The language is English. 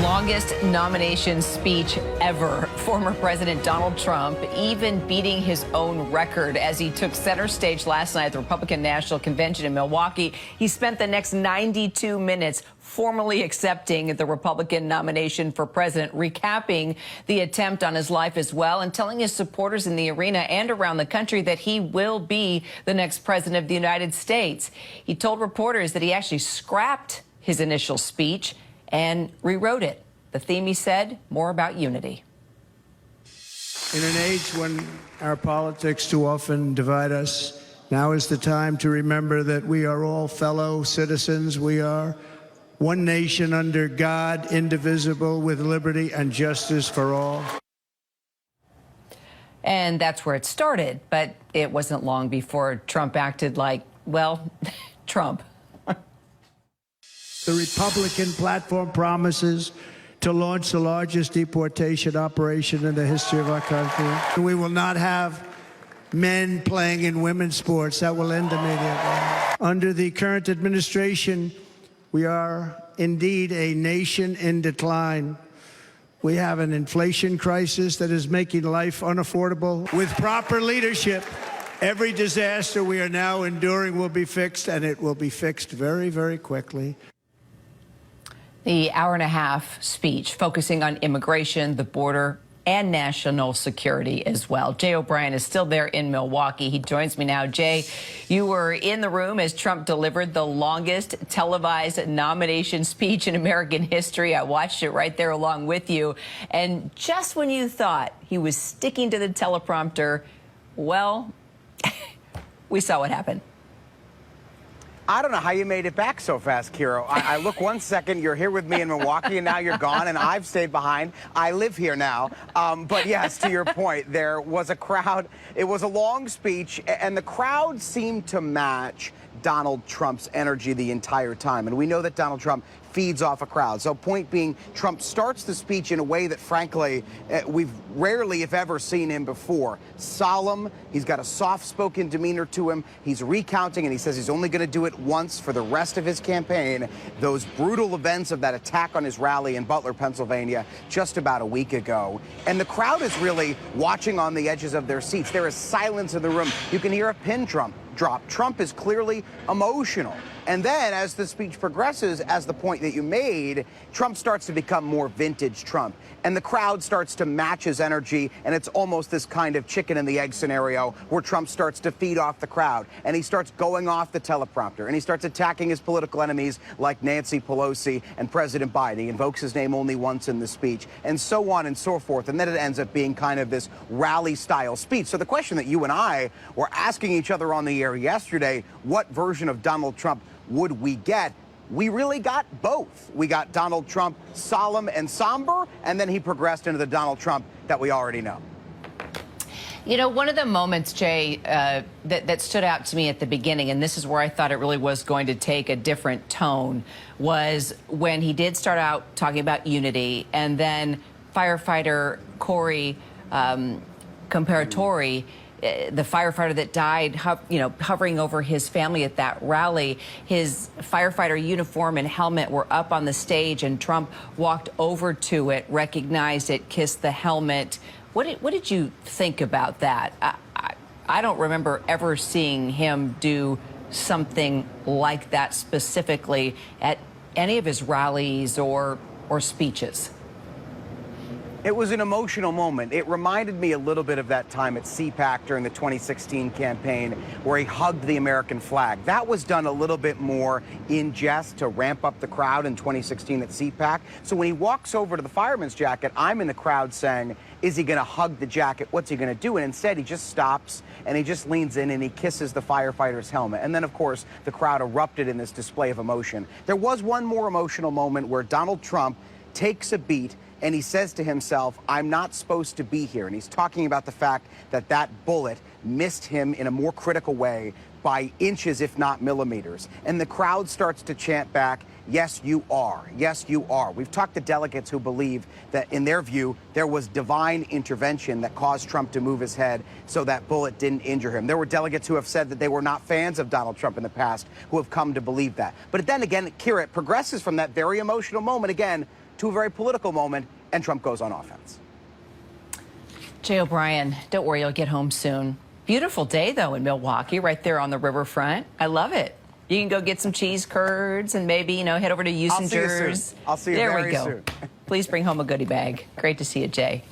longest nomination speech ever. Former President Donald Trump even beating his own record as he took center stage last night at the Republican National Convention in Milwaukee. He spent the next 92 minutes formally accepting the Republican nomination for president, recapping the attempt on his life as well, and telling his supporters in the arena and around the country that he will be the next president of the United States. He told reporters that he actually scrapped his initial speech and rewrote it. The theme, he said, more about unity. In an age when our politics too often divide us, now is the time to remember that we are all fellow citizens. We are one nation under God, indivisible, with liberty and justice for all. And that's where it started, but it wasn't long before Trump acted like, well, Trump. The Republican platform promises to launch the largest deportation operation in the history of our country. We will not have men playing in women's sports. That will end immediately. Under the current administration, we are indeed a nation in decline. We have an inflation crisis that is making life unaffordable. With proper leadership, every disaster we are now enduring will be fixed, and it will be fixed very, very quickly. The hour-and-a-half speech focusing on immigration, the border, and national security as well. Jay O'Brien is still there in Milwaukee. He joins me now. Jay, you were in the room as Trump delivered the longest televised nomination speech in American history. I watched it right there along with you. And just when you thought he was sticking to the teleprompter, well, we saw what happened. I don't know how you made it back so fast, Kiro. I look 1 second, you're here with me in Milwaukee, and now you're gone, and I've stayed behind. I live here now. But yes, to your point, there was a crowd. It was a long speech, and the crowd seemed to match Donald Trump's energy the entire time. And we know that Donald Trump feeds off a crowd. So point being, Trump starts the speech in a way that, frankly, we've rarely, if ever, seen him before. Solemn. He's got a soft-spoken demeanor to him. He's recounting, and he says he's only going to do it once for the rest of his campaign. Those brutal events of that attack on his rally in Butler, Pennsylvania, just about a week ago. And the crowd is really watching on the edges of their seats. There is silence in the room. You can hear a pin drop. Trump is clearly emotional. And then as the speech progresses, as the point that you made, Trump starts to become more vintage Trump. And the crowd starts to match his energy. And it's almost this kind of chicken and the egg scenario where Trump starts to feed off the crowd. And he starts going off the teleprompter. And he starts attacking his political enemies like Nancy Pelosi and President Biden. He invokes his name only once in the speech, and so on and so forth. And then it ends up being kind of this rally-style speech. So the question that you and I were asking each other on the air yesterday, what version of Donald Trump would we get? We really got both. We got Donald Trump solemn and somber, and then he progressed into the Donald Trump that we already know. You know, one of the moments, Jay, that stood out to me at the beginning, and this is where I thought it really was going to take a different tone, was when he did start out talking about unity, and then firefighter Corey Comparatori, the firefighter that died, hovering over his family at that rally, his firefighter uniform and helmet were up on the stage, and Trump walked over to it, recognized it, kissed the helmet. What did you think about that? I don't remember ever seeing him do something like that specifically at any of his rallies or speeches. It was an emotional moment. It reminded me a little bit of that time at CPAC during the 2016 campaign where he hugged the American flag. That was done a little bit more in jest to ramp up the crowd in 2016 at CPAC. So when he walks over to the fireman's jacket, I'm in the crowd saying, is he going to hug the jacket? What's he going to do? And instead, he just stops and he just leans in and he kisses the firefighter's helmet. And then, of course, the crowd erupted in this display of emotion. There was one more emotional moment where Donald Trump takes a beat and he says to himself, I'm not supposed to be here. And he's talking about the fact that that bullet missed him in a more critical way by inches, if not millimeters. And the crowd starts to chant back, yes, you are. Yes, you are. We've talked to delegates who believe that, in their view, there was divine intervention that caused Trump to move his head so that bullet didn't injure him. There were delegates who have said that they were not fans of Donald Trump in the past who have come to believe that. But then again, Kira, it progresses from that very emotional moment again to a very political moment, and Trump goes on offense. Jay O'Brien, don't worry, you'll get home soon. Beautiful day, though, in Milwaukee, right there on the riverfront. I love it. You can go get some cheese curds and maybe, head over to Usinger's. I'll see you there very we go. soon. Please bring home a goodie bag. Great to see you, Jay.